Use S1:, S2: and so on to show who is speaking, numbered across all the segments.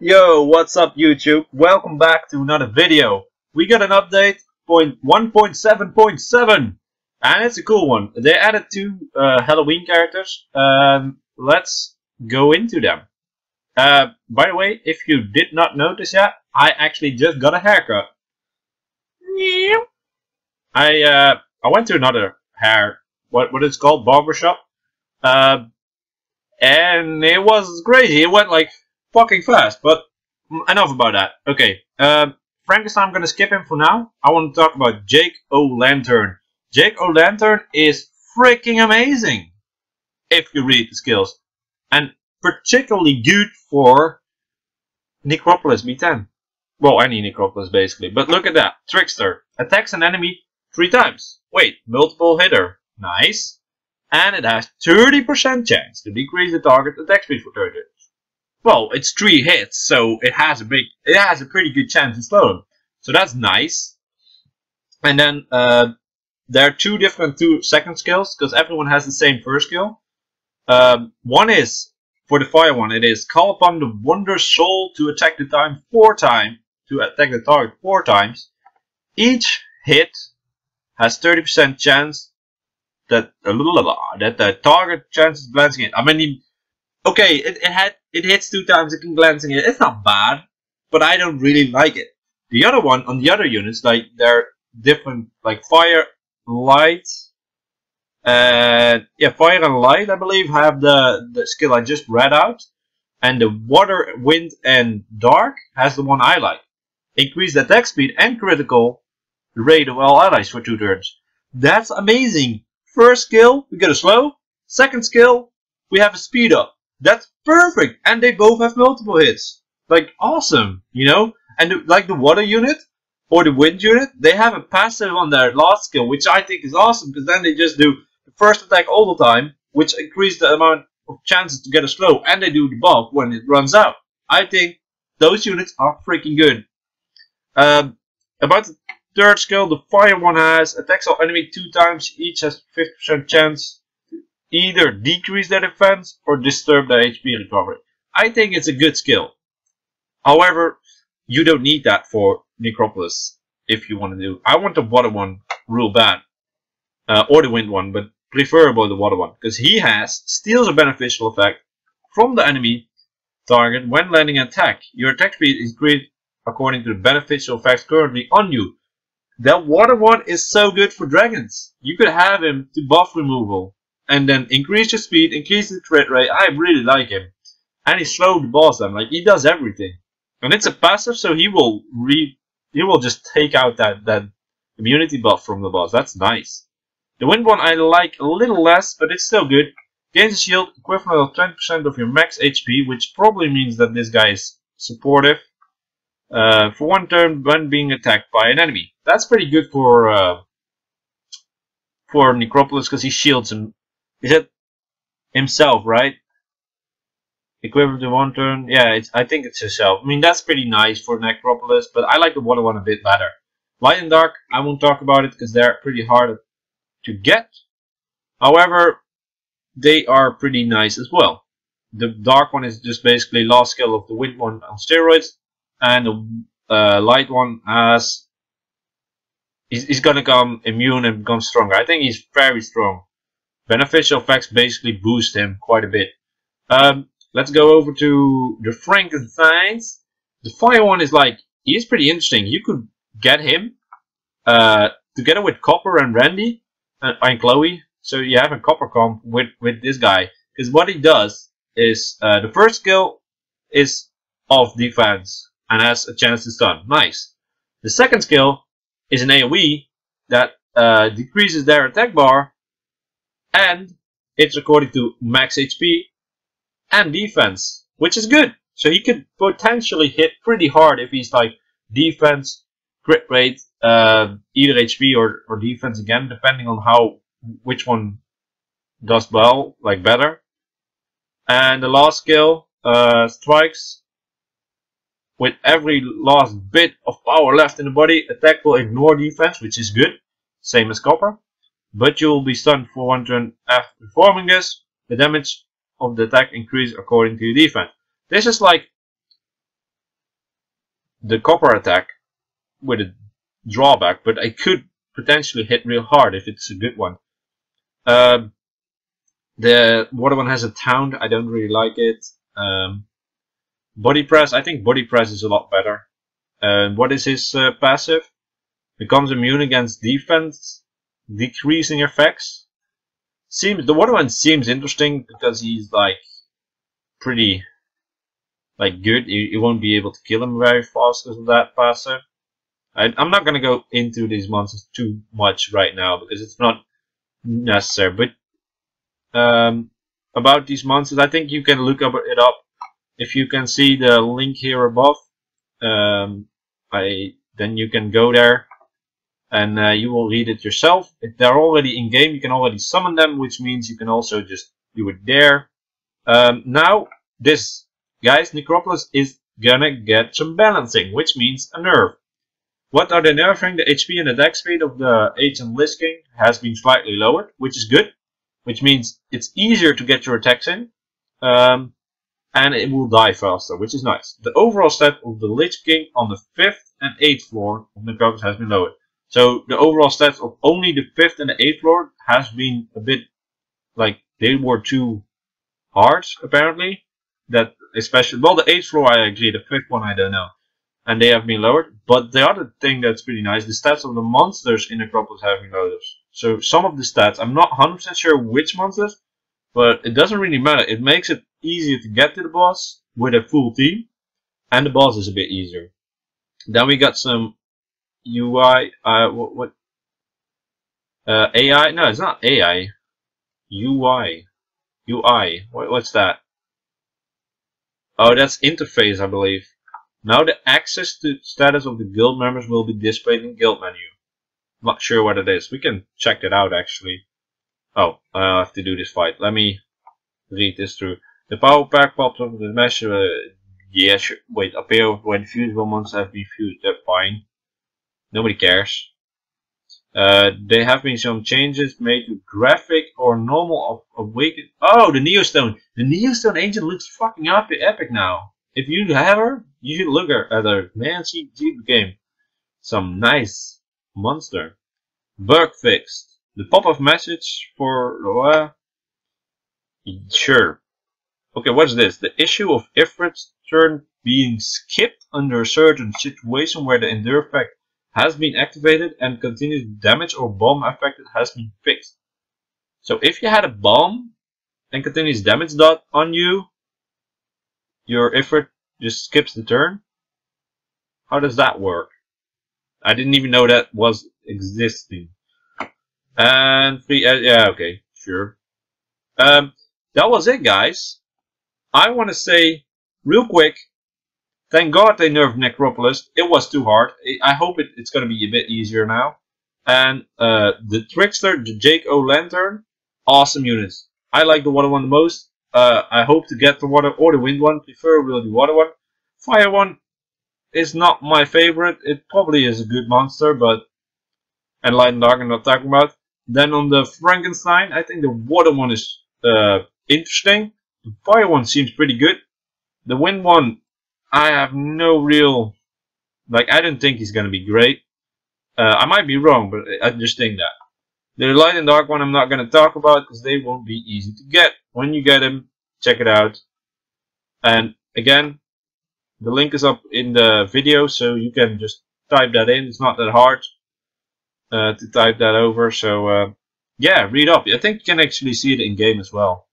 S1: Yo, what's up YouTube? Welcome back to another video. We got an update, 1.7.7, and it's a cool one. They added two Halloween characters. Let's go into them. By the way, if you did not notice yet, I actually just got a haircut. I went to another what it's called, barbershop, and it was crazy. It went like fucking fast, but enough about that. Okay, Frankenstein, I'm gonna skip him for now. I want to talk about Jake O'Lantern. Jake O'Lantern is freaking amazing if you read the skills, and particularly good for Necropolis B10. Well, any Necropolis basically. But look at that. Trickster attacks an enemy 3 times. Wait, multiple hitter. Nice. And it has 30% chance to decrease the target attack speed for 30. Well, it's 3 hits, so it has a pretty good chance to slow him. So that's nice. And then there are two second skills, because everyone has the same first skill. One is, for the fire one, it is call upon the Wonder Soul to attack the target 4 times. Each hit has 30% chance that the target chances glancing it. I mean, okay, it hits 2 times, it can glancing it. It's not bad, but I don't really like it. The other one on the other units, like they're different, like fire, light, fire and light, I believe, have the skill I just read out, and the water, wind, and dark has the one I like. Increase the attack speed and critical rate of all allies for 2 turns. That's amazing. First skill, we get a slow. Second skill, we have a speed up. That's perfect, and they both have multiple hits. Like, awesome, you know? And like the water unit or the wind unit, they have a passive on their last skill, which I think is awesome, because then they just do the first attack all the time, which increases the amount of chances to get a slow, and they do the buff when it runs out. I think those units are freaking good. About the third skill, the fire one has attacks all enemy 2 times, each has 50% chance to either decrease their defense or disturb their HP recovery. I think it's a good skill. However, you don't need that for Necropolis if you want to do. I want the water one real bad, or the wind one, but preferably the water one, because he steals a beneficial effect from the enemy target when landing an attack. Your attack speed is increased according to the beneficial effects currently on you. That water one is so good for dragons. You could have him to buff removal, and then increase your speed, increase the crit rate. I really like him, and he slowed the boss down. Like, he does everything, and it's a passive, so he will just take out that immunity buff from the boss. That's nice. The wind one I like a little less, but it's still good. Gains a shield equivalent of 20% of your max HP, which probably means that this guy is supportive for 1 turn when being attacked by an enemy. That's pretty good for Necropolis, because he shields him. Is it himself, right? Equivalent to 1 turn. Yeah, I think it's himself. I mean, that's pretty nice for Necropolis, but I like the water one a bit better. Light and dark, I won't talk about it because they're pretty hard to get. However, they are pretty nice as well. The dark one is just basically last skill of the wind one on steroids, and the light one he's gonna come immune and become stronger. I think he's very strong. Beneficial effects basically boost him quite a bit. Let's go over to the Frankensteins. The fire one is like, he is pretty interesting. You could get him together with Copper and Randy and Chloe. So you have a Copper comp with this guy, because what he does is the first skill is off defense and has a chance to stun. Nice. The second skill is an AoE that decreases their attack bar, and it's according to max HP and defense, which is good. So he could potentially hit pretty hard if he's like defense, crit rate, either HP or defense again, depending on which one does well, like better. And the last skill, strikes with every last bit of power left in the body. Attack will ignore defense, which is good, same as Copper. But you will be stunned for 1 turn after performing this. The damage of the attack increases according to your defense. This is like the copper attack with a drawback, but I could potentially hit real hard if it's a good one. The water one has a taunt. I don't really like it. Body press. I think body press is a lot better. What is his passive? Becomes immune against defense, decreasing effects. The water one seems interesting because he's like pretty good. You won't be able to kill him very fast because of that passive. I'm not gonna go into these monsters too much right now because it's not necessary. But about these monsters, I think you can look it up. If you can see the link here above, then you can go there and you will read it yourself. If they're already in game, you can already summon them, which means you can also just do it there. Now this guys, necropolis is gonna get some balancing, which means a nerf. What are they nerfing? The HP and attack speed of the Ancient Lich King has been slightly lowered, which is good, which means it's easier to get your attacks in, and it will die faster, which is nice. The overall stat of the Lich King on the 5th and 8th floor of necropolis has been lowered. So the overall stats of only the 5th and the 8th floor has been a bit like they were too hard apparently. That especially, well, the 8th floor I agree, the 5th one I don't know. And they have been lowered. But the other thing that's pretty nice, the stats of the monsters in necropolis have been lowered. So some of the stats, I'm not 100% sure which monsters, but it doesn't really matter. It makes it easier to get to the boss with a full team, and the boss is a bit easier. Then we got some UI, AI? No, it's not AI. UI. What's that? Oh, that's interface, I believe. Now the access to status of the guild members will be displayed in guild menu. Not sure what it is. We can check it out actually. Oh, I have to do this fight. Let me read this through. The power pack pops up with the mesh. Yeah, sure. Wait, appear when fusible monsters have been fused. They're fine. Nobody cares. There have been some changes made to graphic or normal awaken. Oh, the Neostone. The Neostone Ancient looks fucking epic now. If you have her, you should look at her. Man, she became some nice monster. Bug fixed. The pop-up message for sure. Okay, what's this? The issue of Ifrit's turn being skipped under a certain situation where the endure effect has been activated and continuous damage or bomb affected has been fixed. So if you had a bomb and continuous damage dot on you, your Ifrit just skips the turn. How does that work? I didn't even know that was existing. And yeah, okay, sure. That was it, guys. I want to say real quick, thank God they nerfed Necropolis. It was too hard. I hope it's going to be a bit easier now. And the Trickster, the Jake O'Lantern, awesome units. I like the water one the most. I hope to get the water or the wind one, preferably the water one. Fire one is not my favorite. It probably is a good monster, but and light and dark I'm not talking about. Then on the Frankenstein, I think the water one is interesting. The fire one seems pretty good. The wind one, I have no real, like, I don't think he's gonna be great. I might be wrong, but I just think that. The light and dark one I'm not gonna talk about because they won't be easy to get. When you get them, check it out. And again, the link is up in the video, so you can just type that in. It's not that hard to type that over. So yeah, read up. I think you can actually see it in game as well.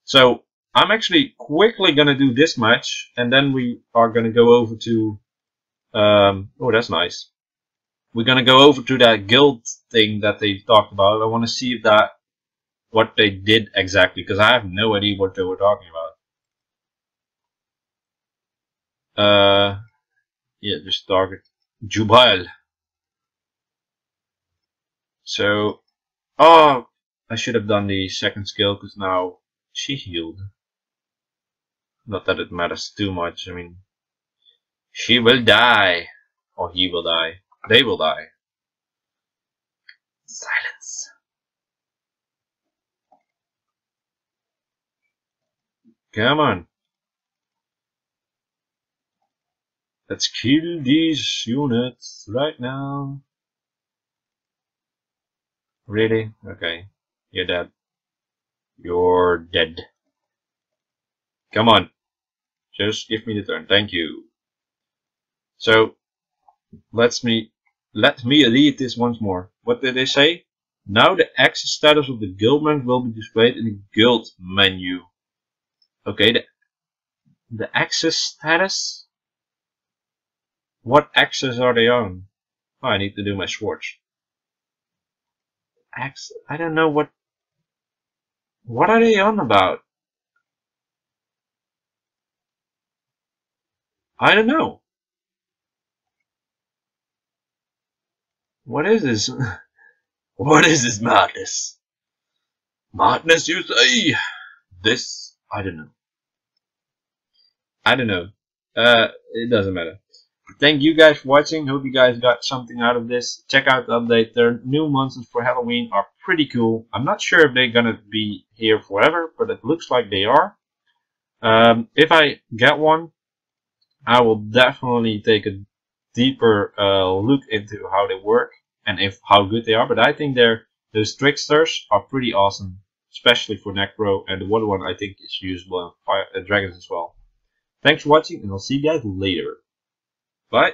S1: So I'm actually quickly gonna do this match, and then we are gonna go over to. Oh, that's nice. We're gonna go over to that guild thing that they talked about. I want to see if what they did exactly, because I have no idea what they were talking about. Yeah, just target Jubail. So, oh, I should have done the second skill because now she healed. Not that it matters too much. I mean, she will die, or he will die. They will die. Silence. Come on. Let's kill these units right now. Really? Okay. You're dead. You're dead. Come on. Just give me the turn. Thank you. So, let me read this once more. What did they say? Now the access status of the guild member will be displayed in the guild menu. Okay, the access status? What access are they on? Oh, I need to do my swords. I don't know what are they on about? I don't know. What is this? What is this madness? Madness, you say? This, I don't know. I don't know. It doesn't matter. Thank you guys for watching. Hope you guys got something out of this. Check out the update. Their new monsters for Halloween are pretty cool. I'm not sure if they're gonna be here forever, but it looks like they are. If I get one, I will definitely take a deeper look into how they work and how good they are. But I think those tricksters are pretty awesome, especially for Necro, and the water one I think is usable in dragons as well. Thanks for watching, and I'll see you guys later. Bye.